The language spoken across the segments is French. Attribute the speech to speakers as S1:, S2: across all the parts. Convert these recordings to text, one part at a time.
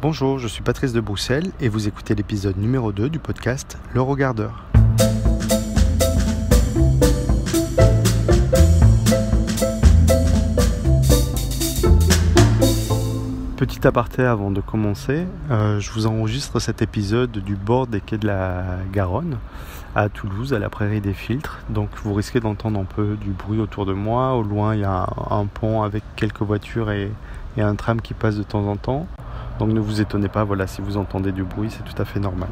S1: Bonjour, je suis Patrice de Bruxelles et vous écoutez l'épisode numéro 2 du podcast Le Regardeur. Petit aparté avant de commencer, je vous enregistre cet épisode du bord des quais de la Garonne, à Toulouse, à la Prairie des Filtres. Donc vous risquez d'entendre un peu du bruit autour de moi. Au loin, il y a un pont avec quelques voitures et un tram qui passe de temps en temps. Donc ne vous étonnez pas, voilà, si vous entendez du bruit, c'est tout à fait normal.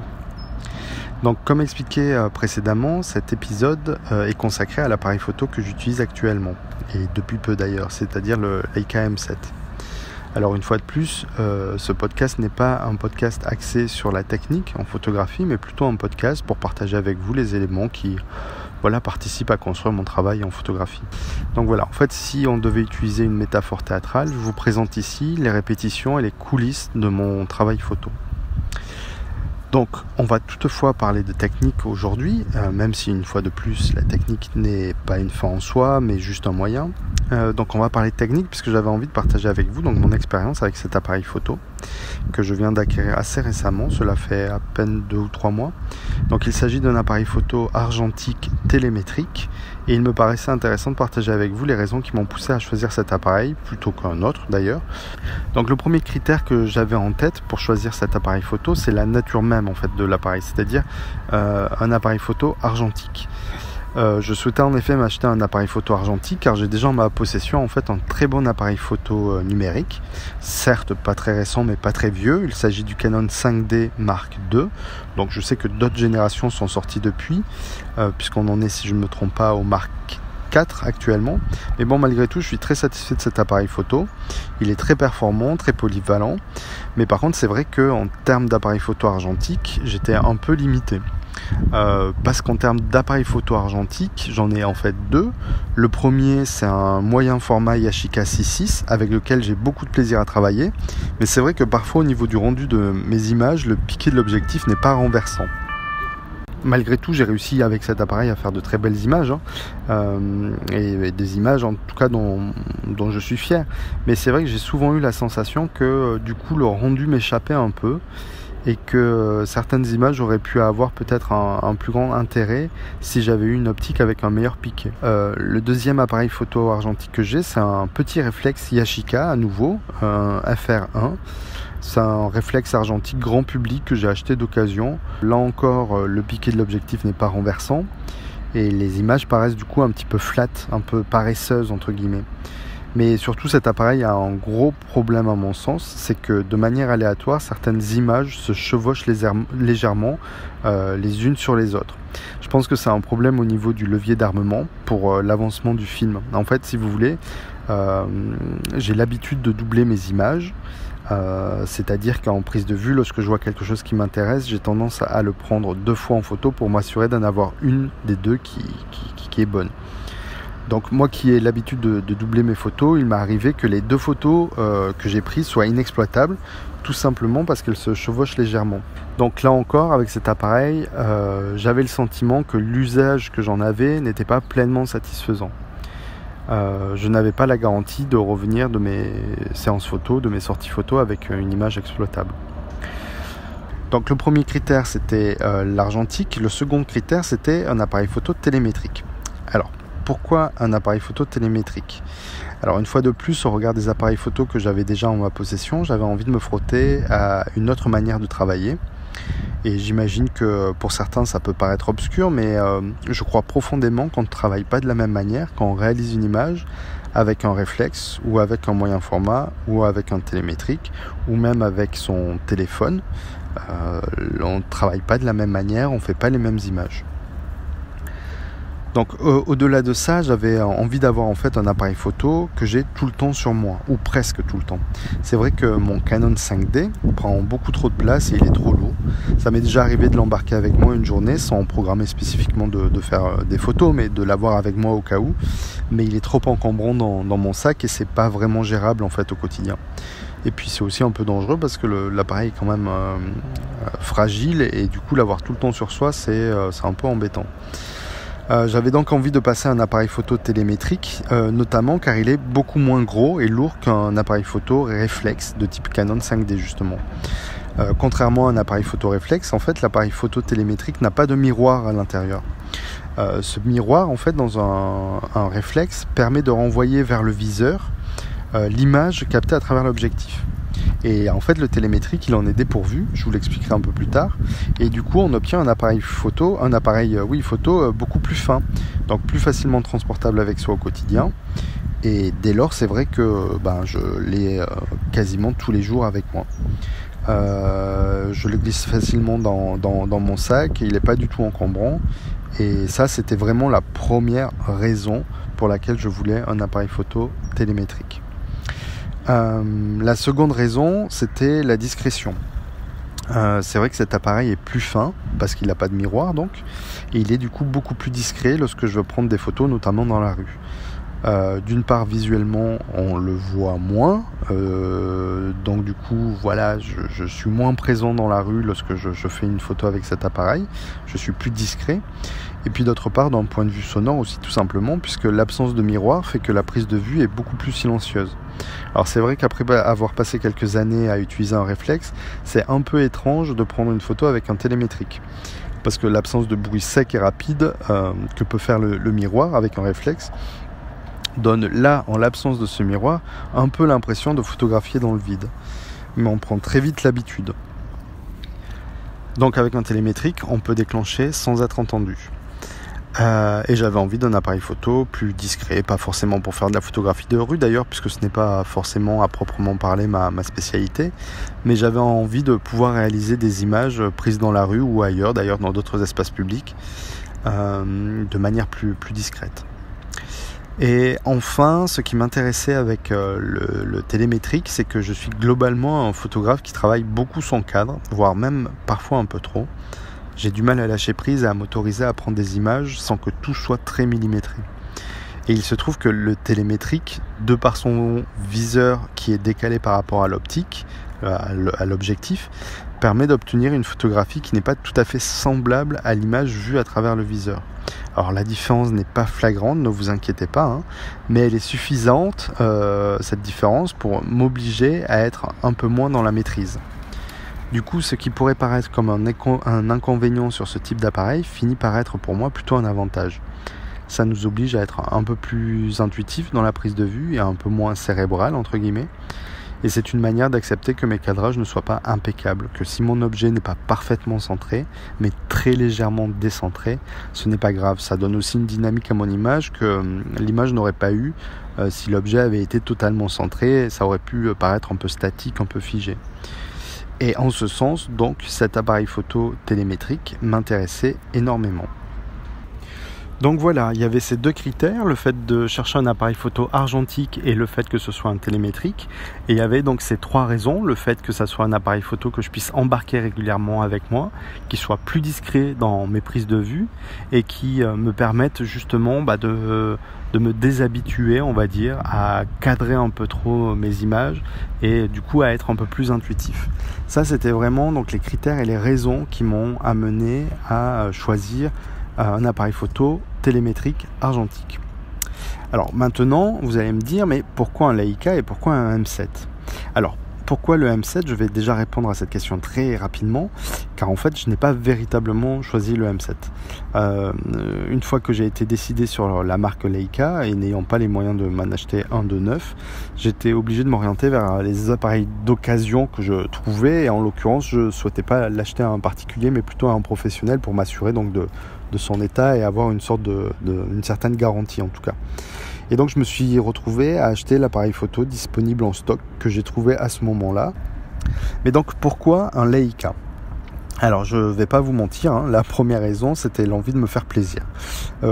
S1: Donc comme expliqué précédemment, cet épisode est consacré à l'appareil photo que j'utilise actuellement, et depuis peu d'ailleurs, c'est-à-dire le Leica M7. Alors une fois de plus, ce podcast n'est pas un podcast axé sur la technique en photographie, mais plutôt un podcast pour partager avec vous les éléments qui participent à construire mon travail en photographie. Donc voilà, en fait, si on devait utiliser une métaphore théâtrale, je vous présente ici les répétitions et les coulisses de mon travail photo. Donc, on va toutefois parler de technique aujourd'hui, même si une fois de plus, la technique n'est pas une fin en soi, mais juste un moyen. Donc, on va parler de technique puisque j'avais envie de partager avec vous mon expérience avec cet appareil photo que je viens d'acquérir assez récemment. Cela fait à peine 2 ou 3 mois. Donc, il s'agit d'un appareil photo argentique télémétrique et il me paraissait intéressant de partager avec vous les raisons qui m'ont poussé à choisir cet appareil plutôt qu'un autre d'ailleurs. Donc, le premier critère que j'avais en tête pour choisir cet appareil photo, c'est la nature même en fait de l'appareil, c'est-à-dire un appareil photo argentique. Je souhaitais en effet m'acheter un appareil photo argentique car j'ai déjà en ma possession en fait un très bon appareil photo numérique, certes pas très récent mais pas très vieux. Il s'agit du Canon 5D Mark II, donc je sais que d'autres générations sont sorties depuis, puisqu'on en est, si je ne me trompe pas, au Mark 4 actuellement. Mais bon, malgré tout, je suis très satisfait de cet appareil photo. Il est très performant, très polyvalent, mais par contre c'est vrai qu'en termes d'appareil photo argentique, j'étais un peu limité. Parce qu'en termes d'appareil photo argentique, j'en ai en fait 2. Le premier, c'est un moyen format Yashica 6.6 avec lequel j'ai beaucoup de plaisir à travailler, mais c'est vrai que parfois au niveau du rendu de mes images, le piqué de l'objectif n'est pas renversant. Malgré tout, j'ai réussi avec cet appareil à faire de très belles images, et des images en tout cas dont je suis fier. Mais c'est vrai que j'ai souvent eu la sensation que du coup le rendu m'échappait un peu et que certaines images auraient pu avoir peut-être un plus grand intérêt si j'avais eu une optique avec un meilleur piqué. Le deuxième appareil photo argentique que j'ai, c'est un petit réflexe Yashica à nouveau, un FR1. C'est un réflexe argentique grand public que j'ai acheté d'occasion. Là encore, le piqué de l'objectif n'est pas renversant et les images paraissent du coup un petit peu flat, un peu paresseuses entre guillemets. Mais surtout, cet appareil a un gros problème à mon sens, c'est que de manière aléatoire, certaines images se chevauchent légèrement les unes sur les autres. Je pense que c'est un problème au niveau du levier d'armement pour l'avancement du film. En fait, si vous voulez, j'ai l'habitude de doubler mes images. C'est-à-dire qu'en prise de vue, lorsque je vois quelque chose qui m'intéresse, j'ai tendance à le prendre 2 fois en photo pour m'assurer d'en avoir une des deux qui est bonne. Donc moi qui ai l'habitude de doubler mes photos, il m'est arrivé que les 2 photos que j'ai prises soient inexploitables, tout simplement parce qu'elles se chevauchent légèrement. Donc là encore, avec cet appareil, j'avais le sentiment que l'usage que j'en avais n'était pas pleinement satisfaisant. Je n'avais pas la garantie de revenir de mes séances photos, de mes sorties photos avec une image exploitable. Donc le premier critère c'était l'argentique, le second critère c'était un appareil photo télémétrique. Alors pourquoi un appareil photo télémétrique ? Alors une fois de plus, au regard des appareils photo que j'avais déjà en ma possession, j'avais envie de me frotter à une autre manière de travailler. Et j'imagine que pour certains ça peut paraître obscur, mais je crois profondément qu'on ne travaille pas de la même manière quand on réalise une image avec un réflexe ou avec un moyen format ou avec un télémétrique ou même avec son téléphone. On ne travaille pas de la même manière, on ne fait pas les mêmes images. Donc au-delà de ça, j'avais envie d'avoir en fait un appareil photo que j'ai tout le temps sur moi, ou presque tout le temps. C'est vrai que mon Canon 5D prend beaucoup trop de place et il est trop lourd. Ça m'est déjà arrivé de l'embarquer avec moi une journée sans programmer spécifiquement de faire des photos, mais de l'avoir avec moi au cas où. Mais il est trop encombrant dans mon sac et c'est pas vraiment gérable en fait au quotidien. Et puis c'est aussi un peu dangereux parce que l'appareil est quand même fragile et du coup l'avoir tout le temps sur soi c'est un peu embêtant. J'avais donc envie de passer à un appareil photo télémétrique, notamment car il est beaucoup moins gros et lourd qu'un appareil photo réflexe de type Canon 5D justement. Contrairement à un appareil photo réflexe, en fait l'appareil photo télémétrique n'a pas de miroir à l'intérieur. Ce miroir, en fait, dans un réflexe, permet de renvoyer vers le viseur l'image captée à travers l'objectif. Et en fait, le télémétrique, il en est dépourvu, je vous l'expliquerai un peu plus tard. Et du coup, on obtient un appareil photo beaucoup plus fin, donc plus facilement transportable avec soi au quotidien. Et dès lors, c'est vrai que je l'ai quasiment tous les jours avec moi. Je le glisse facilement dans mon sac, et il n'est pas du tout encombrant. Et ça, c'était vraiment la première raison pour laquelle je voulais un appareil photo télémétrique. La seconde raison, c'était la discrétion. C'est vrai que cet appareil est plus fin, parce qu'il n'a pas de miroir donc, et il est du coup beaucoup plus discret lorsque je veux prendre des photos, notamment dans la rue. D'une part, visuellement, on le voit moins, donc du coup, voilà, je suis moins présent dans la rue lorsque je fais une photo avec cet appareil, je suis plus discret. Et puis d'autre part, d'un point de vue sonore aussi, tout simplement, puisque l'absence de miroir fait que la prise de vue est beaucoup plus silencieuse. Alors c'est vrai qu'après avoir passé quelques années à utiliser un réflexe, c'est un peu étrange de prendre une photo avec un télémétrique. Parce que l'absence de bruit sec et rapide que peut faire le miroir avec un réflexe donne là, en l'absence de ce miroir, un peu l'impression de photographier dans le vide. Mais on prend très vite l'habitude. Donc avec un télémétrique, on peut déclencher sans être entendu. Et j'avais envie d'un appareil photo plus discret, pas forcément pour faire de la photographie de rue d'ailleurs, puisque ce n'est pas forcément à proprement parler ma spécialité, mais j'avais envie de pouvoir réaliser des images prises dans la rue ou ailleurs, d'ailleurs dans d'autres espaces publics, de manière plus discrète. Et enfin, ce qui m'intéressait avec le télémétrique, c'est que je suis globalement un photographe qui travaille beaucoup son cadre, voire même parfois un peu trop. J'ai du mal à lâcher prise et à m'autoriser à prendre des images sans que tout soit très millimétré. Et il se trouve que le télémétrique, de par son viseur qui est décalé par rapport à l'optique, à l'objectif, permet d'obtenir une photographie qui n'est pas tout à fait semblable à l'image vue à travers le viseur. Alors la différence n'est pas flagrante, ne vous inquiétez pas, mais elle est suffisante, cette différence, pour m'obliger à être un peu moins dans la maîtrise. Du coup, ce qui pourrait paraître comme un inconvénient sur ce type d'appareil finit par être pour moi plutôt un avantage. Ça nous oblige à être un peu plus intuitif dans la prise de vue et un peu moins cérébral, entre guillemets. Et c'est une manière d'accepter que mes cadrages ne soient pas impeccables, que si mon objet n'est pas parfaitement centré, mais très légèrement décentré, ce n'est pas grave. Ça donne aussi une dynamique à mon image que l'image n'aurait pas eu si l'objet avait été totalement centré. Ça aurait pu paraître un peu statique, un peu figé. Et en ce sens, donc, cet appareil photo télémétrique m'intéressait énormément. Donc voilà, il y avait ces deux critères, le fait de chercher un appareil photo argentique et le fait que ce soit un télémétrique. Et il y avait donc ces trois raisons, le fait que ça soit un appareil photo que je puisse embarquer régulièrement avec moi, qui soit plus discret dans mes prises de vue et qui me permette justement de me déshabituer, on va dire, à cadrer un peu trop mes images et du coup à être un peu plus intuitif. Ça, c'était vraiment donc les critères et les raisons qui m'ont amené à choisir un appareil photo télémétrique argentique. Alors maintenant, vous allez me dire, mais pourquoi un Leica et pourquoi un M7 ? Alors, pourquoi le M7 ? Je vais déjà répondre à cette question très rapidement, car en fait, je n'ai pas véritablement choisi le M7. Une fois que j'ai été décidé sur la marque Leica, et n'ayant pas les moyens de m'en acheter un de neuf, j'étais obligé de m'orienter vers les appareils d'occasion que je trouvais, et en l'occurrence, je ne souhaitais pas l'acheter à un particulier, mais plutôt à un professionnel pour m'assurer donc de son état et avoir une certaine garantie en tout cas. Et donc je me suis retrouvé à acheter l'appareil photo disponible en stock que j'ai trouvé à ce moment-là. Mais donc pourquoi un Leica ? Alors je vais pas vous mentir, la première raison c'était l'envie de me faire plaisir.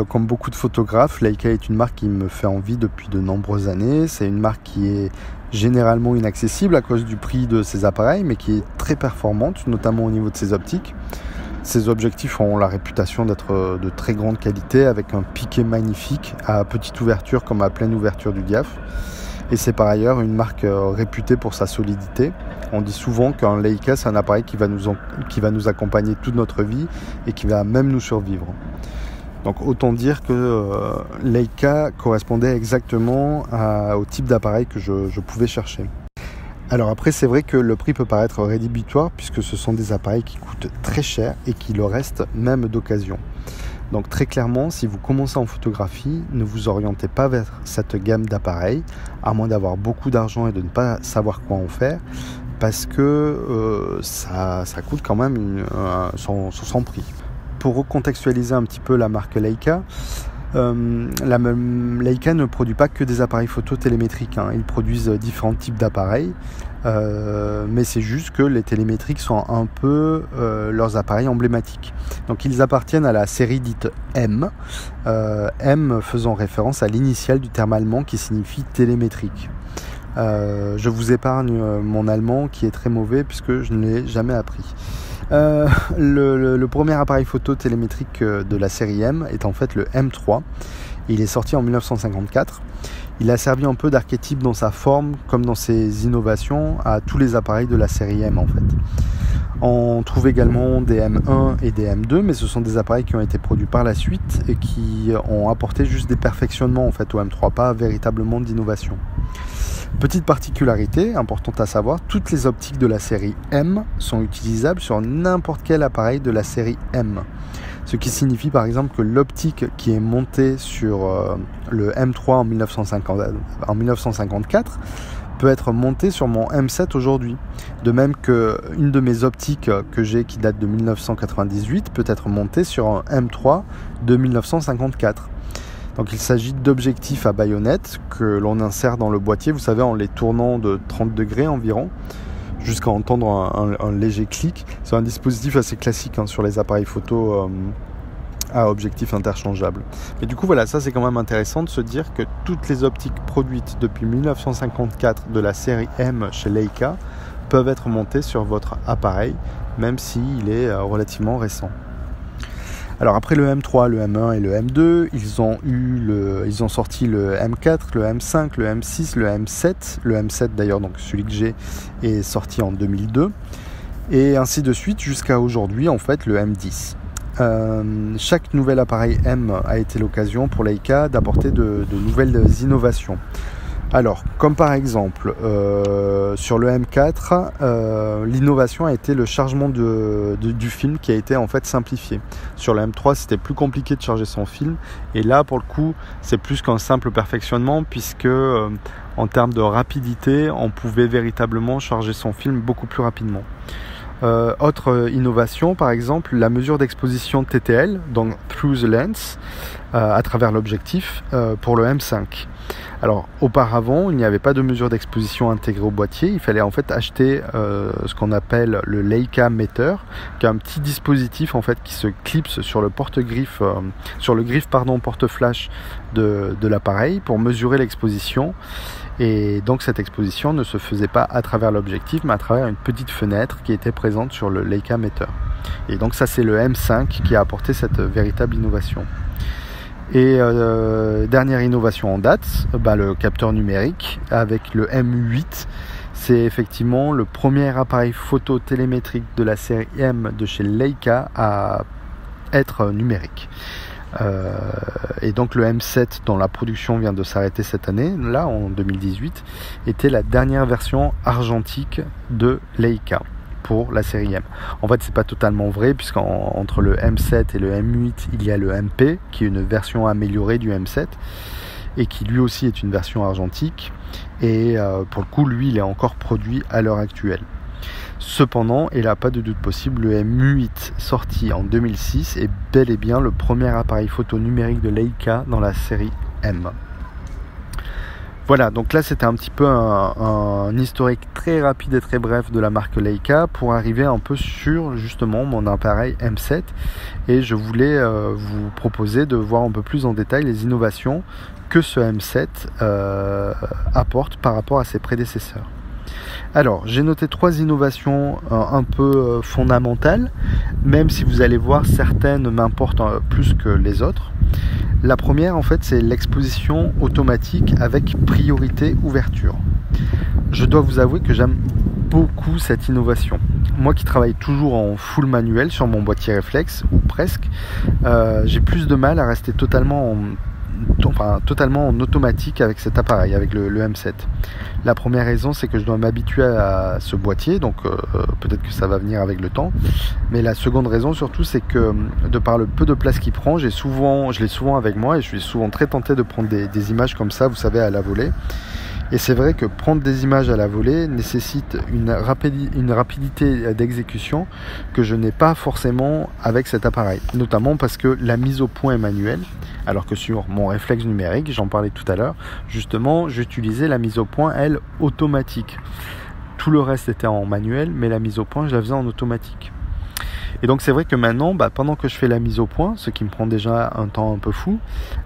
S1: Comme beaucoup de photographes, Leica est une marque qui me fait envie depuis de nombreuses années. C'est une marque qui est généralement inaccessible à cause du prix de ses appareils, mais qui est très performante, notamment au niveau de ses optiques. Ces objectifs ont la réputation d'être de très grande qualité avec un piqué magnifique à petite ouverture comme à pleine ouverture du diaph. Et c'est par ailleurs une marque réputée pour sa solidité. On dit souvent qu'un Leica c'est un appareil qui va nous accompagner toute notre vie et qui va même nous survivre. Donc autant dire que Leica correspondait exactement au type d'appareil que je pouvais chercher. Alors après, c'est vrai que le prix peut paraître rédhibitoire puisque ce sont des appareils qui coûtent très cher et qui le restent même d'occasion. Donc très clairement, si vous commencez en photographie, ne vous orientez pas vers cette gamme d'appareils, à moins d'avoir beaucoup d'argent et de ne pas savoir quoi en faire, parce que ça coûte quand même son prix. Pour recontextualiser un petit peu la marque Leica, Leica ne produit pas que des appareils photo télémétriques, hein. Ils produisent différents types d'appareils, mais c'est juste que les télémétriques sont un peu leurs appareils emblématiques. Donc ils appartiennent à la série dite M, M faisant référence à l'initiale du terme allemand qui signifie télémétrique. Je vous épargne mon allemand qui est très mauvais puisque je ne l'ai jamais appris. Le premier appareil photo télémétrique de la série M est en fait le M3. Il est sorti en 1954. Il a servi un peu d'archétype dans sa forme comme dans ses innovations à tous les appareils de la série M en fait. On trouve également des M1 et des M2, mais ce sont des appareils qui ont été produits par la suite et qui ont apporté juste des perfectionnements en fait au M3, pas véritablement d'innovation. Petite particularité importante à savoir, toutes les optiques de la série M sont utilisables sur n'importe quel appareil de la série M. Ce qui signifie par exemple que l'optique qui est montée sur le M3 en 1954 peut être montée sur mon M7 aujourd'hui. De même qu'une de mes optiques que j'ai qui date de 1998 peut être montée sur un M3 de 1954. Donc il s'agit d'objectifs à baïonnette que l'on insère dans le boîtier, vous savez, en les tournant de 30 degrés environ, jusqu'à entendre un léger clic. C'est un dispositif assez classique hein, sur les appareils photo à objectifs interchangeables. Mais du coup voilà, ça c'est quand même intéressant de se dire que toutes les optiques produites depuis 1954 de la série M chez Leica peuvent être montées sur votre appareil, même s'il est relativement récent. Alors après le M3, le M1 et le M2, ils ont sorti le M4, le M5, le M6, le M7. Le M7 d'ailleurs, donc celui que j'ai, est sorti en 2002. Et ainsi de suite jusqu'à aujourd'hui, en fait, le M10. Chaque nouvel appareil M a été l'occasion pour Leica d'apporter de nouvelles innovations. Alors, comme par exemple, sur le M4, l'innovation a été le chargement du film qui a été en fait simplifié. Sur le M3, c'était plus compliqué de charger son film. Et là, pour le coup, c'est plus qu'un simple perfectionnement puisque, en termes de rapidité, on pouvait véritablement charger son film beaucoup plus rapidement. Autre innovation, par exemple, la mesure d'exposition TTL, donc Through the Lens, à travers l'objectif, pour le M5. Alors auparavant, il n'y avait pas de mesure d'exposition intégrée au boîtier, il fallait en fait acheter ce qu'on appelle le Leica Meter, qui est un petit dispositif en fait qui se clipse sur le porte-griffe, porte-flash de l'appareil pour mesurer l'exposition. Et donc cette exposition ne se faisait pas à travers l'objectif, mais à travers une petite fenêtre qui était présente sur le Leica Meter. Et donc ça c'est le M5 qui a apporté cette véritable innovation. Et dernière innovation en date, le capteur numérique avec le M8. C'est effectivement le premier appareil photo télémétrique de la série M de chez Leica à être numérique. Et donc le M7 dont la production vient de s'arrêter cette année, là en 2018, était la dernière version argentique de Leica pour la série M. En fait c'est pas totalement vrai puisqu'entre le M7 et le M8 il y a le MP qui est une version améliorée du M7 et qui lui aussi est une version argentique et pour le coup lui il est encore produit à l'heure actuelle. Cependant, il n'a pas de doute possible, le M8 sorti en 2006 est bel et bien le premier appareil photo numérique de Leica dans la série M. Voilà, donc là c'était un petit peu un historique très rapide et très bref de la marque Leica pour arriver un peu sur justement mon appareil M7 et je voulais vous proposer de voir un peu plus en détail les innovations que ce M7 apporte par rapport à ses prédécesseurs. Alors, j'ai noté 3 innovations un peu fondamentales, même si vous allez voir certaines m'importent plus que les autres. La première, en fait, c'est l'exposition automatique avec priorité ouverture. Je dois vous avouer que j'aime beaucoup cette innovation. moi qui travaille toujours en full manuel sur mon boîtier réflexe, ou presque, j'ai plus de mal à rester totalement en automatique avec cet appareil, avec le M7. La première raison, c'est que je dois m'habituer à ce boîtier, donc peut-être que ça va venir avec le temps. Mais la seconde raison surtout, c'est que de par le peu de place qu'il prend, je l'ai souvent avec moi et je suis souvent très tenté de prendre des images comme ça, vous savez, à la volée. Et c'est vrai que prendre des images à la volée nécessite une rapidité d'exécution que je n'ai pas forcément avec cet appareil. Notamment parce que la mise au point est manuelle, alors que sur mon réflexe numérique, j'en parlais tout à l'heure, justement, j'utilisais la mise au point, elle, automatique. Tout le reste était en manuel, mais la mise au point, je la faisais en automatique. Et donc c'est vrai que maintenant, pendant que je fais la mise au point, ce qui me prend déjà un temps un peu fou,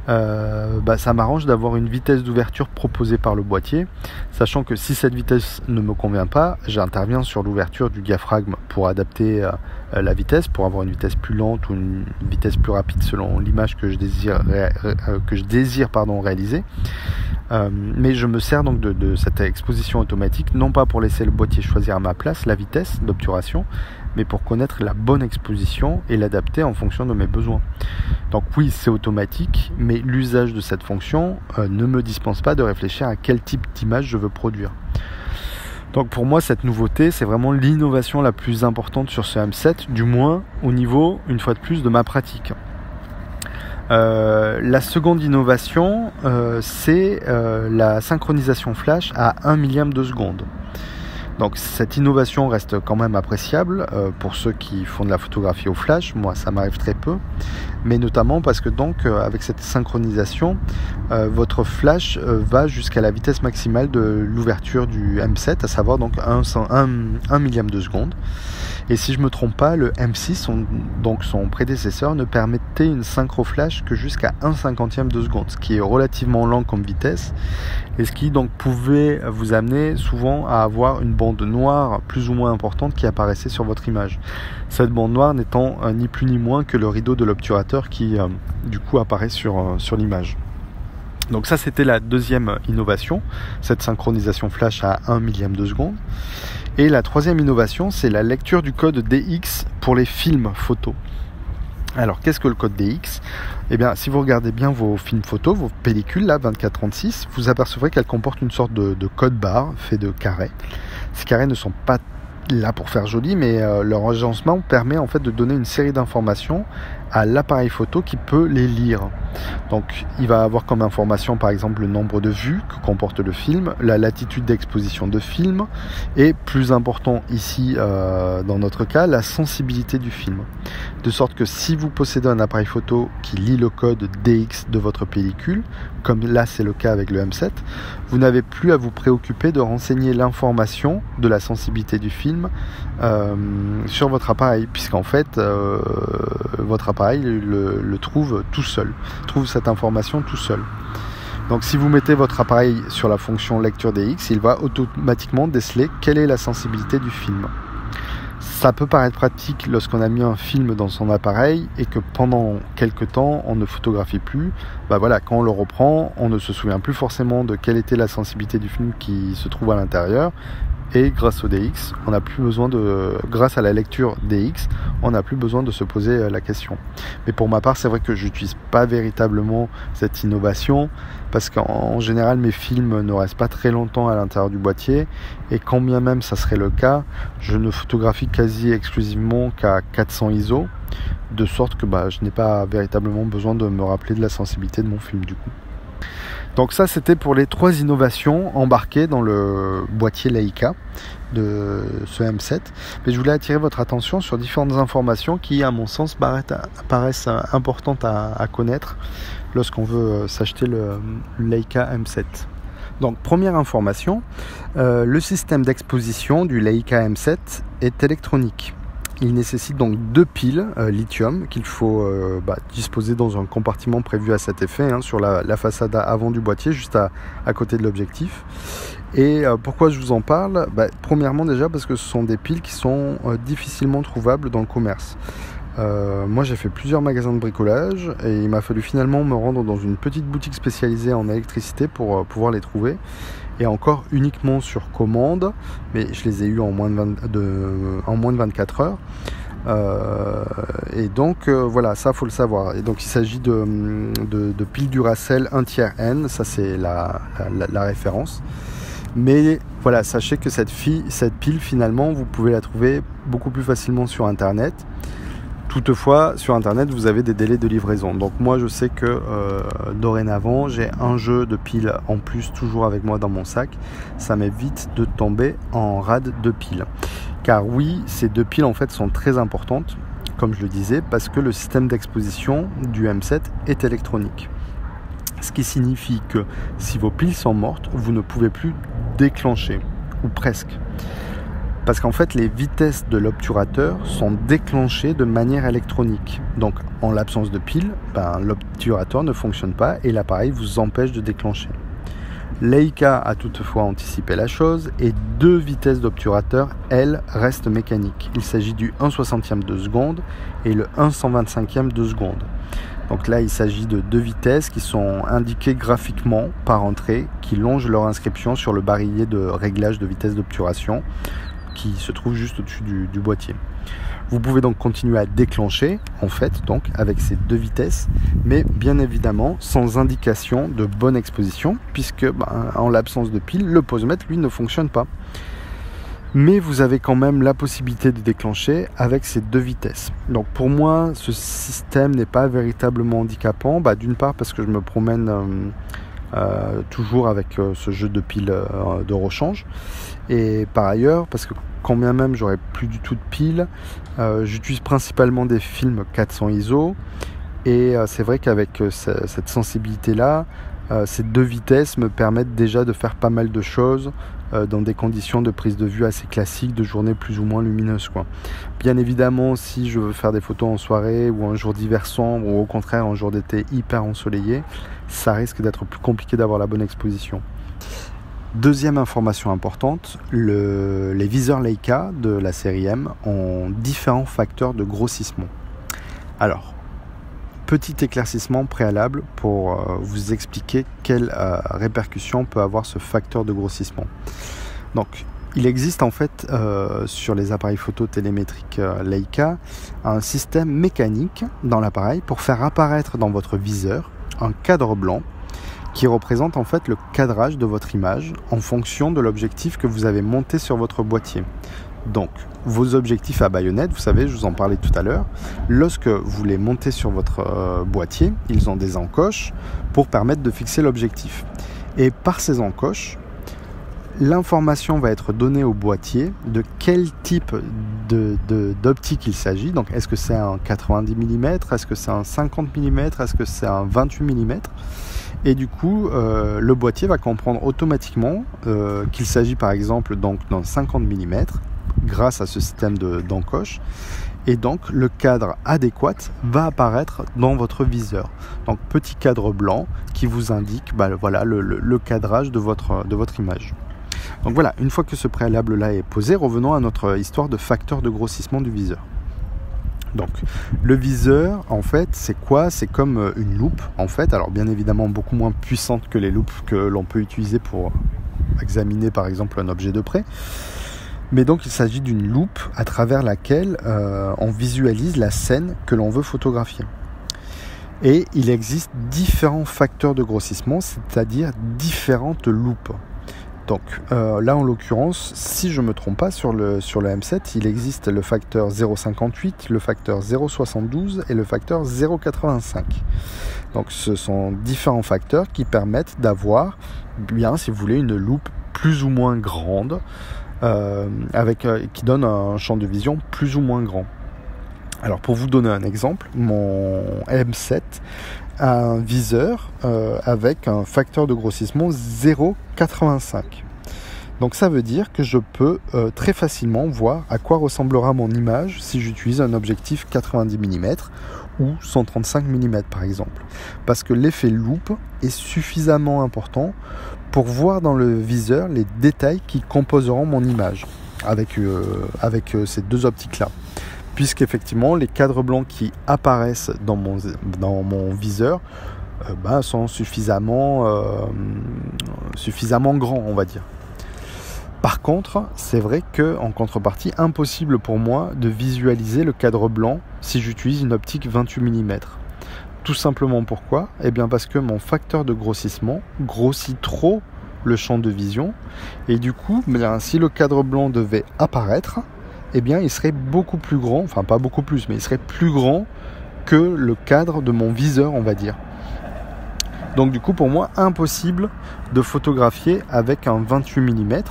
S1: ça m'arrange d'avoir une vitesse d'ouverture proposée par le boîtier, sachant que si cette vitesse ne me convient pas, j'interviens sur l'ouverture du diaphragme pour adapter la vitesse, pour avoir une vitesse plus lente ou une vitesse plus rapide selon l'image que je désire réaliser. Mais je me sers donc de cette exposition automatique, non pas pour laisser le boîtier choisir à ma place la vitesse d'obturation, mais pour connaître la bonne exposition et l'adapter en fonction de mes besoins. Donc oui, c'est automatique, mais l'usage de cette fonction ne me dispense pas de réfléchir à quel type d'image je veux produire. Donc pour moi, cette nouveauté, c'est vraiment l'innovation la plus importante sur ce M7, du moins au niveau, une fois de plus, de ma pratique. La seconde innovation, c'est la synchronisation flash à 1 millième de seconde. Donc cette innovation reste quand même appréciable pour ceux qui font de la photographie au flash. Moi, ça m'arrive très peu, mais notamment parce que donc avec cette synchronisation, votre flash va jusqu'à la vitesse maximale de l'ouverture du M7, à savoir donc 1 millième de seconde. Et si je me trompe pas, le M6, donc son prédécesseur, ne permettait une synchro flash que jusqu'à 1/50e de seconde, ce qui est relativement lent comme vitesse, et ce qui donc pouvait vous amener souvent à avoir une bande noire plus ou moins importante qui apparaissait sur votre image. Cette bande noire n'étant ni plus ni moins que le rideau de l'obturateur qui du coup apparaît sur l'image. Donc ça, c'était la deuxième innovation, cette synchronisation flash à 1 millième de seconde. Et la troisième innovation, c'est la lecture du code DX pour les films photos. Alors, qu'est-ce que le code DX ? Eh bien, si vous regardez bien vos films photos, vos pellicules, là, 24-36, vous apercevrez qu'elles comportent une sorte de code barre fait de carrés. Ces carrés ne sont pas là pour faire joli, mais leur agencement permet en fait de donner une série d'informations à l'appareil photo qui peut les lire. Donc il va avoir comme information par exemple le nombre de vues que comporte le film, la latitude d'exposition de film et plus important ici dans notre cas, la sensibilité du film. De sorte que si vous possédez un appareil photo qui lit le code DX de votre pellicule, comme là c'est le cas avec le M7, vous n'avez plus à vous préoccuper de renseigner l'information de la sensibilité du film sur votre appareil, puisqu'en fait votre appareil le trouve tout seul, trouve cette information tout seul. Donc si vous mettez votre appareil sur la fonction lecture DX, il va automatiquement déceler quelle est la sensibilité du film. Ça peut paraître pratique lorsqu'on a mis un film dans son appareil et que pendant quelques temps on ne photographie plus. Voilà, quand on le reprend, on ne se souvient plus forcément de quelle était la sensibilité du film qui se trouve à l'intérieur. Et grâce au DX, grâce à la lecture DX, on n'a plus besoin de se poser la question. Mais pour ma part, c'est vrai que je n'utilise pas véritablement cette innovation parce qu'en général, mes films ne restent pas très longtemps à l'intérieur du boîtier et quand bien même ça serait le cas, je ne photographie quasi exclusivement qu'à 400 ISO, de sorte que je n'ai pas véritablement besoin de me rappeler de la sensibilité de mon film du coup. Donc ça, c'était pour les 3 innovations embarquées dans le boîtier Leica de ce M7. Mais je voulais attirer votre attention sur différentes informations qui, à mon sens, paraissent importantes à connaître lorsqu'on veut s'acheter le Leica M7. Donc, première information, le système d'exposition du Leica M7 est électronique. Il nécessite donc 2 piles lithium qu'il faut disposer dans un compartiment prévu à cet effet sur la façade avant du boîtier, juste à côté de l'objectif. Et pourquoi je vous en parle ? Premièrement déjà parce que ce sont des piles qui sont difficilement trouvables dans le commerce. Moi j'ai fait plusieurs magasins de bricolage et il m'a fallu finalement me rendre dans une petite boutique spécialisée en électricité pour pouvoir les trouver. et encore uniquement sur commande, mais je les ai eus en moins de 24 heures. Et donc voilà, ça faut le savoir. Et donc il s'agit de piles Duracell 1/n, ça c'est la référence. Mais voilà, sachez que cette pile finalement vous pouvez la trouver beaucoup plus facilement sur internet. Toutefois, sur internet vous avez des délais de livraison. Donc moi je sais que dorénavant j'ai un jeu de piles en plus toujours avec moi dans mon sac. Ça m'évite de tomber en rade de piles. Car oui, ces 2 piles en fait sont très importantes, comme je le disais, parce que le système d'exposition du M7 est électronique. Ce qui signifie que si vos piles sont mortes, vous ne pouvez plus déclencher, ou presque. Parce qu'en fait, les vitesses de l'obturateur sont déclenchées de manière électronique. Donc, en l'absence de piles, l'obturateur ne fonctionne pas et l'appareil vous empêche de déclencher. Leica a toutefois anticipé la chose et 2 vitesses d'obturateur, elles, restent mécaniques. Il s'agit du 1/60e de seconde et le 1/125e de seconde. Donc là, il s'agit de 2 vitesses qui sont indiquées graphiquement par entrée, qui longent leur inscription sur le barillet de réglage de vitesse d'obturation qui se trouve juste au-dessus du boîtier. Vous pouvez donc continuer à déclencher, en fait, donc avec ces 2 vitesses, mais bien évidemment sans indication de bonne exposition, puisque en l'absence de pile, le posemètre, lui, ne fonctionne pas. Mais vous avez quand même la possibilité de déclencher avec ces 2 vitesses. Donc pour moi, ce système n'est pas véritablement handicapant, d'une part parce que je me promène toujours avec ce jeu de piles de rechange, et par ailleurs parce que quand bien même j'aurais plus du tout de piles, j'utilise principalement des films 400 ISO, et c'est vrai qu'avec cette sensibilité là, ces 2 vitesses me permettent déjà de faire pas mal de choses dans des conditions de prise de vue assez classiques, de journées plus ou moins lumineuses, quoi. Bien évidemment, si je veux faire des photos en soirée ou un jour d'hiver sombre, ou au contraire un jour d'été hyper ensoleillé, ça risque d'être plus compliqué d'avoir la bonne exposition. Deuxième information importante, les viseurs Leica de la série M ont différents facteurs de grossissement. Alors, petit éclaircissement préalable pour vous expliquer quelle répercussion peut avoir ce facteur de grossissement. Donc, il existe en fait sur les appareils photo télémétriques Leica un système mécanique dans l'appareil pour faire apparaître dans votre viseur un cadre blanc qui représente en fait le cadrage de votre image en fonction de l'objectif que vous avez monté sur votre boîtier. Donc, vos objectifs à baïonnette, vous savez, je vous en parlais tout à l'heure, lorsque vous les montez sur votre boîtier, ils ont des encoches pour permettre de fixer l'objectif. Et par ces encoches, l'information va être donnée au boîtier de quel type d'optique il s'agit. Donc, est-ce que c'est un 90 mm, est-ce que c'est un 50 mm, est-ce que c'est un 28 mm? Et du coup, le boîtier va comprendre automatiquement qu'il s'agit par exemple donc d'un 50 mm grâce à ce système d'encoche. Et donc, le cadre adéquat va apparaître dans votre viseur. Donc, petit cadre blanc qui vous indique voilà, le cadrage de votre image. Donc voilà, une fois que ce préalable-là est posé, revenons à notre histoire de facteur de grossissement du viseur. Donc, le viseur, en fait, c'est quoi? C'est comme une loupe, en fait. Alors, bien évidemment, beaucoup moins puissante que les loupes que l'on peut utiliser pour examiner, par exemple, un objet de près. Mais donc, il s'agit d'une loupe à travers laquelle on visualise la scène que l'on veut photographier. Et il existe différents facteurs de grossissement, c'est-à-dire différentes loupes. Donc là en l'occurrence, si je ne me trompe pas, sur le M7, il existe le facteur 0,58, le facteur 0,72 et le facteur 0,85. Donc ce sont différents facteurs qui permettent d'avoir, bien si vous voulez, une loupe plus ou moins grande, qui donne un champ de vision plus ou moins grand. Alors pour vous donner un exemple, mon M7 a un viseur avec un facteur de grossissement 0,85. Donc ça veut dire que je peux très facilement voir à quoi ressemblera mon image si j'utilise un objectif 90 mm ou 135 mm par exemple. Parce que l'effet loupe est suffisamment important pour voir dans le viseur les détails qui composeront mon image avec ces deux optiques-là. Puisqu'effectivement, les cadres blancs qui apparaissent dans mon viseur sont suffisamment grands, on va dire. Par contre, c'est vrai qu'en contrepartie, impossible pour moi de visualiser le cadre blanc si j'utilise une optique 28 mm. Tout simplement pourquoi ? Eh bien parce que mon facteur de grossissement grossit trop le champ de vision, et du coup, si le cadre blanc devait apparaître, eh bien il serait beaucoup plus grand, enfin pas beaucoup plus, mais il serait plus grand que le cadre de mon viseur, on va dire. Donc du coup, pour moi, impossible de photographier avec un 28 mm,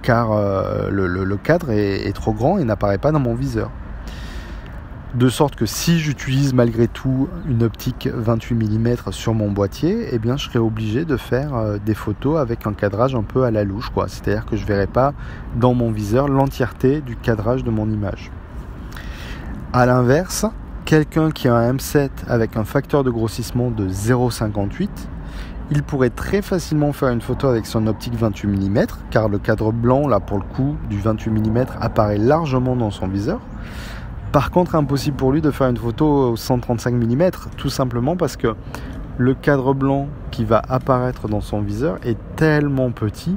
S1: car le cadre est trop grand et n'apparaît pas dans mon viseur. De sorte que si j'utilise malgré tout une optique 28 mm sur mon boîtier, eh bien je serai obligé de faire des photos avec un cadrage un peu à la louche, quoi. C'est-à-dire que je ne verrai pas dans mon viseur l'entièreté du cadrage de mon image. A l'inverse, quelqu'un qui a un M7 avec un facteur de grossissement de 0,58, il pourrait très facilement faire une photo avec son optique 28 mm, car le cadre blanc, là pour le coup, du 28 mm apparaît largement dans son viseur. Par contre, impossible pour lui de faire une photo au 135 mm, tout simplement parce que le cadre blanc qui va apparaître dans son viseur est tellement petit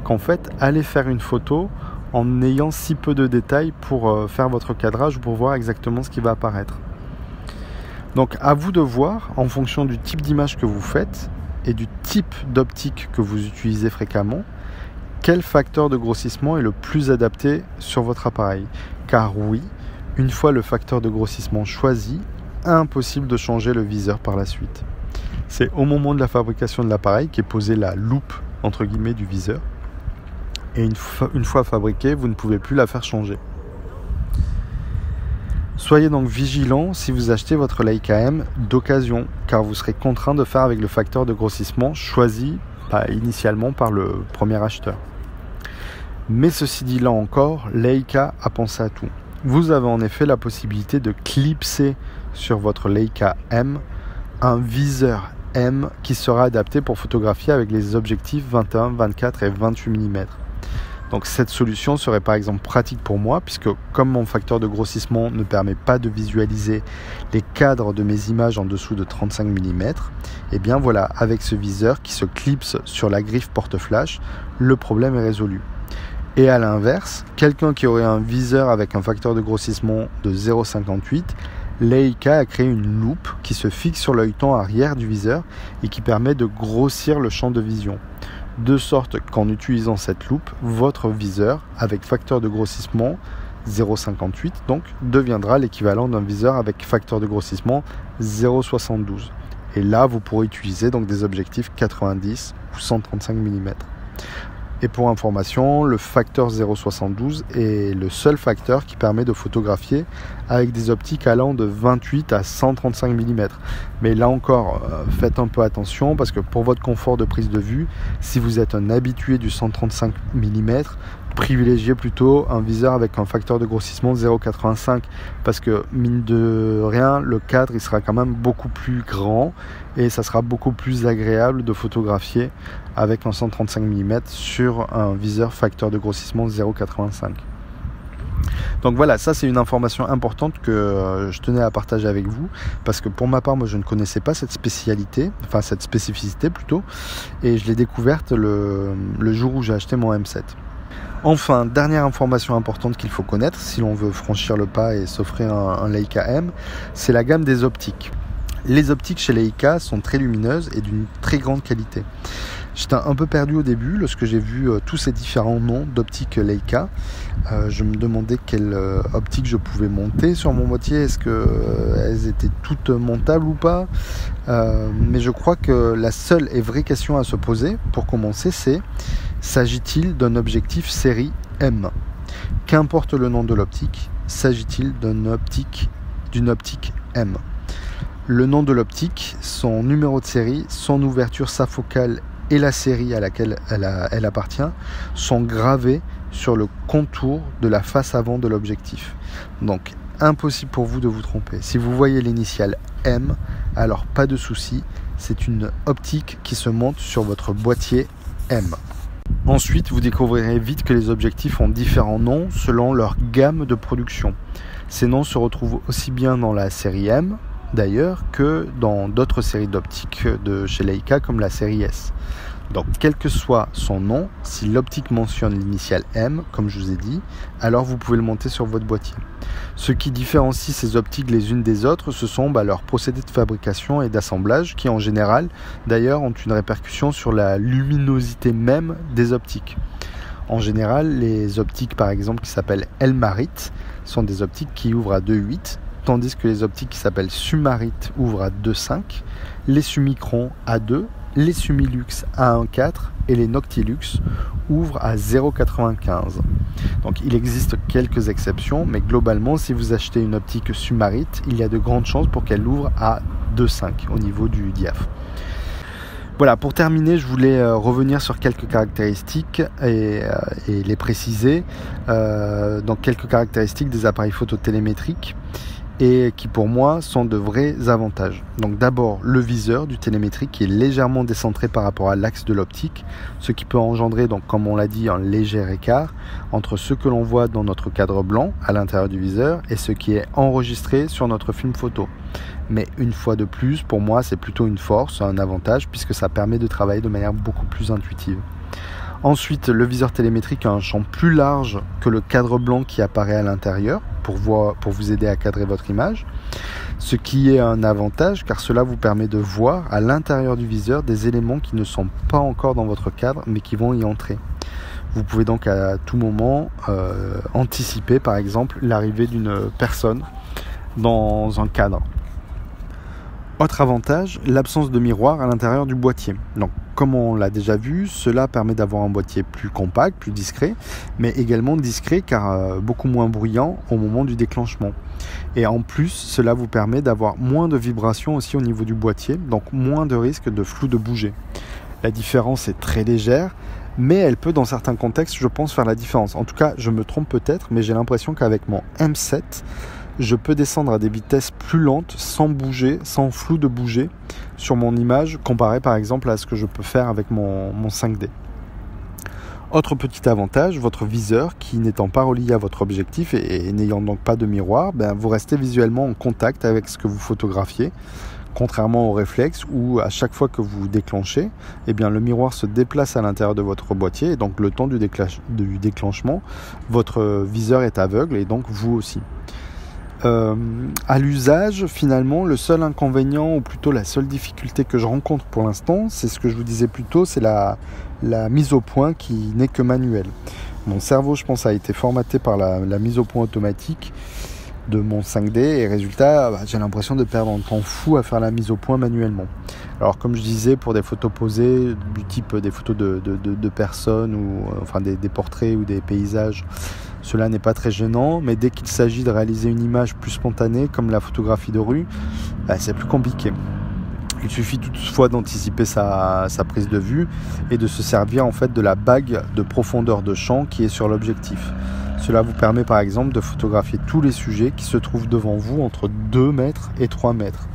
S1: qu'en fait, aller faire une photo en ayant si peu de détails pour faire votre cadrage ou pour voir exactement ce qui va apparaître. Donc à vous de voir, en fonction du type d'image que vous faites et du type d'optique que vous utilisez fréquemment, quel facteur de grossissement est le plus adapté sur votre appareil. Car oui, une fois le facteur de grossissement choisi, impossible de changer le viseur par la suite. C'est au moment de la fabrication de l'appareil qu'est posée la loupe entre guillemets du viseur. Et une fois fabriquée, vous ne pouvez plus la faire changer. Soyez donc vigilant si vous achetez votre Leica M d'occasion, car vous serez contraint de faire avec le facteur de grossissement choisi initialement par le premier acheteur. Mais ceci dit, là encore, Leica a pensé à tout. Vous avez en effet la possibilité de clipser sur votre Leica M un viseur M qui sera adapté pour photographier avec les objectifs 21, 24 et 28 mm. Donc cette solution serait par exemple pratique pour moi, puisque comme mon facteur de grossissement ne permet pas de visualiser les cadres de mes images en dessous de 35 mm, et bien voilà, avec ce viseur qui se clipse sur la griffe porte-flash, le problème est résolu. Et à l'inverse, quelqu'un qui aurait un viseur avec un facteur de grossissement de 0,58, Leica a créé une loupe qui se fixe sur l'œilleton arrière du viseur et qui permet de grossir le champ de vision. De sorte qu'en utilisant cette loupe, votre viseur avec facteur de grossissement 0,58 donc deviendra l'équivalent d'un viseur avec facteur de grossissement 0,72. Et là, vous pourrez utiliser donc des objectifs 90 ou 135 mm. Et pour information, le facteur 0,72 est le seul facteur qui permet de photographier avec des optiques allant de 28 à 135 mm. Mais là encore, faites un peu attention parce que pour votre confort de prise de vue, si vous êtes un habitué du 135 mm, privilégiez plutôt un viseur avec un facteur de grossissement 0,85 parce que mine de rien, le cadre il sera quand même beaucoup plus grand et ça sera beaucoup plus agréable de photographier avec un 135 mm sur un viseur facteur de grossissement 0,85. Donc voilà, ça c'est une information importante que je tenais à partager avec vous parce que pour ma part, moi je ne connaissais pas cette spécificité plutôt, et je l'ai découverte le jour où j'ai acheté mon M7. Enfin, dernière information importante qu'il faut connaître si l'on veut franchir le pas et s'offrir un Leica M, c'est la gamme des optiques. Les optiques chez Leica sont très lumineuses et d'une très grande qualité. J'étais un peu perdu au début lorsque j'ai vu tous ces différents noms d'optiques Leica. Je me demandais quelle optique je pouvais monter sur mon boîtier. Est-ce qu'elles étaient toutes montables ou pas ? Mais je crois que la seule et vraie question à se poser pour commencer, c'est: s'agit-il d'un objectif série M ? Qu'importe le nom de l'optique, s'agit-il d'une optique M ? Le nom de l'optique, son numéro de série, son ouverture, sa focale et la série à laquelle elle appartient sont gravés sur le contour de la face avant de l'objectif. Donc impossible pour vous de vous tromper. Si vous voyez l'initiale M, alors pas de souci, c'est une optique qui se monte sur votre boîtier M. Ensuite, vous découvrirez vite que les objectifs ont différents noms selon leur gamme de production. Ces noms se retrouvent aussi bien dans la série M d'ailleurs que dans d'autres séries d'optiques de chez Leica comme la série S. Donc quel que soit son nom, si l'optique mentionne l'initiale M, comme je vous ai dit, alors vous pouvez le monter sur votre boîtier. Ce qui différencie ces optiques les unes des autres, ce sont leurs procédés de fabrication et d'assemblage qui en général d'ailleurs ont une répercussion sur la luminosité même des optiques. En général, les optiques par exemple qui s'appellent Elmarit sont des optiques qui ouvrent à 2,8, tandis que les optiques qui s'appellent Sumarit ouvrent à 2,5, les Summicron à 2, les Summilux à 1,4 et les Noctilux ouvrent à 0,95. Donc il existe quelques exceptions, mais globalement si vous achetez une optique Sumarit, il y a de grandes chances pour qu'elle ouvre à 2,5 au niveau du diaph. Voilà, pour terminer, je voulais revenir sur quelques caractéristiques et les préciser. Donc quelques caractéristiques des appareils phototélémétriques et qui pour moi sont de vrais avantages. Donc d'abord le viseur du télémétrique qui est légèrement décentré par rapport à l'axe de l'optique, ce qui peut engendrer, donc comme on l'a dit, un léger écart entre ce que l'on voit dans notre cadre blanc à l'intérieur du viseur et ce qui est enregistré sur notre film photo. Mais une fois de plus, pour moi c'est plutôt une force, un avantage, puisque ça permet de travailler de manière beaucoup plus intuitive. Ensuite, le viseur télémétrique a un champ plus large que le cadre blanc qui apparaît à l'intérieur pour vous aider à cadrer votre image, ce qui est un avantage car cela vous permet de voir à l'intérieur du viseur des éléments qui ne sont pas encore dans votre cadre mais qui vont y entrer. Vous pouvez donc à tout moment anticiper par exemple l'arrivée d'une personne dans un cadre. Autre avantage, l'absence de miroir à l'intérieur du boîtier. Donc, comme on l'a déjà vu, cela permet d'avoir un boîtier plus compact, plus discret, mais également discret car beaucoup moins bruyant au moment du déclenchement. Et en plus, cela vous permet d'avoir moins de vibrations aussi au niveau du boîtier, donc moins de risque de flou de bouger. La différence est très légère, mais elle peut dans certains contextes, je pense, faire la différence. En tout cas, je me trompe peut-être, mais j'ai l'impression qu'avec mon M7, je peux descendre à des vitesses plus lentes sans bouger, sans flou de bouger sur mon image, comparé par exemple à ce que je peux faire avec mon 5D. Autre petit avantage, votre viseur qui n'étant pas relié à votre objectif et n'ayant donc pas de miroir, vous restez visuellement en contact avec ce que vous photographiez, contrairement au réflexe où à chaque fois que vous déclenchez, le miroir se déplace à l'intérieur de votre boîtier et donc le temps du déclenchement, votre viseur est aveugle et donc vous aussi. À l'usage, finalement, le seul inconvénient ou plutôt la seule difficulté que je rencontre pour l'instant, c'est ce que je vous disais plus tôt, c'est la mise au point qui n'est que manuelle. Mon cerveau, je pense, a été formaté par la mise au point automatique de mon 5D et résultat, j'ai l'impression de perdre un temps fou à faire la mise au point manuellement. Alors comme je disais, pour des photos posées, du type des photos de personnes ou enfin des portraits ou des paysages, cela n'est pas très gênant, mais dès qu'il s'agit de réaliser une image plus spontanée comme la photographie de rue, c'est plus compliqué. Il suffit toutefois d'anticiper sa prise de vue et de se servir en fait de la bague de profondeur de champ qui est sur l'objectif. Cela vous permet par exemple de photographier tous les sujets qui se trouvent devant vous entre 2 mètres et 3 mètres.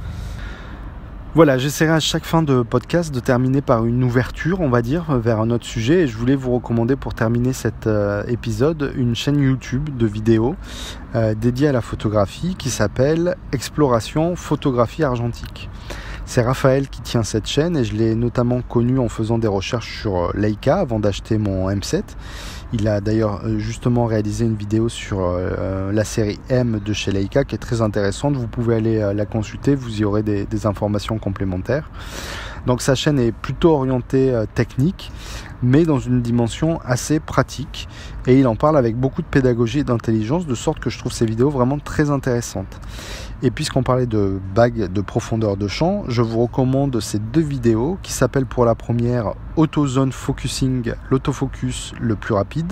S1: Voilà, j'essaierai à chaque fin de podcast de terminer par une ouverture, on va dire, vers un autre sujet. Et je voulais vous recommander pour terminer cet épisode une chaîne YouTube de vidéos dédiée à la photographie qui s'appelle Exploration Photographie Argentique. C'est Raphaël qui tient cette chaîne et je l'ai notamment connu en faisant des recherches sur Leica avant d'acheter mon M7. Il a d'ailleurs justement réalisé une vidéo sur la série M de chez Leica qui est très intéressante. Vous pouvez aller la consulter, vous y aurez des informations complémentaires. Donc sa chaîne est plutôt orientée technique, mais dans une dimension assez pratique. Et il en parle avec beaucoup de pédagogie et d'intelligence, de sorte que je trouve ces vidéos vraiment très intéressantes. Et puisqu'on parlait de bagues de profondeur de champ, je vous recommande ces 2 vidéos qui s'appellent pour la première Auto-Zone Focusing, l'autofocus le plus rapide,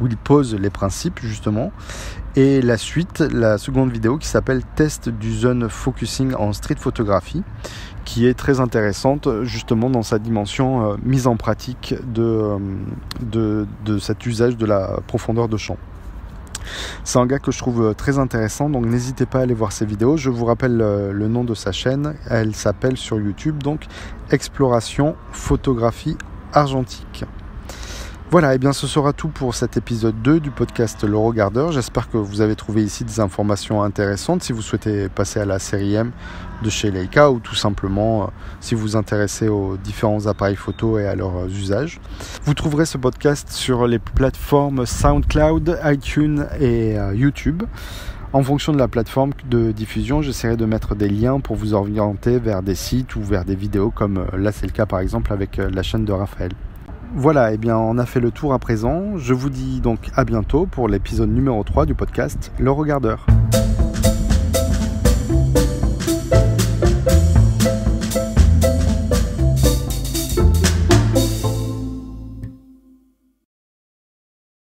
S1: où il pose les principes justement. Et la seconde vidéo qui s'appelle Test du Zone Focusing en street photographie, qui est très intéressante justement dans sa dimension mise en pratique de cet usage de la profondeur de champ. C'est un gars que je trouve très intéressant, donc n'hésitez pas à aller voir ses vidéos. Je vous rappelle le nom de sa chaîne, elle s'appelle sur YouTube donc Exploration Photographie Argentique. Voilà, et bien ce sera tout pour cet épisode 2 du podcast Le Regardeur. J'espère que vous avez trouvé ici des informations intéressantes si vous souhaitez passer à la série M de chez Leica ou tout simplement si vous vous intéressez aux différents appareils photo et à leurs usages. Vous trouverez ce podcast sur les plateformes SoundCloud, iTunes et YouTube. En fonction de la plateforme de diffusion, j'essaierai de mettre des liens pour vous orienter vers des sites ou vers des vidéos comme là c'est le cas par exemple avec la chaîne de Raphaël. Voilà, et bien on a fait le tour à présent. Je vous dis donc à bientôt pour l'épisode numéro 3 du podcast Le Regardeur.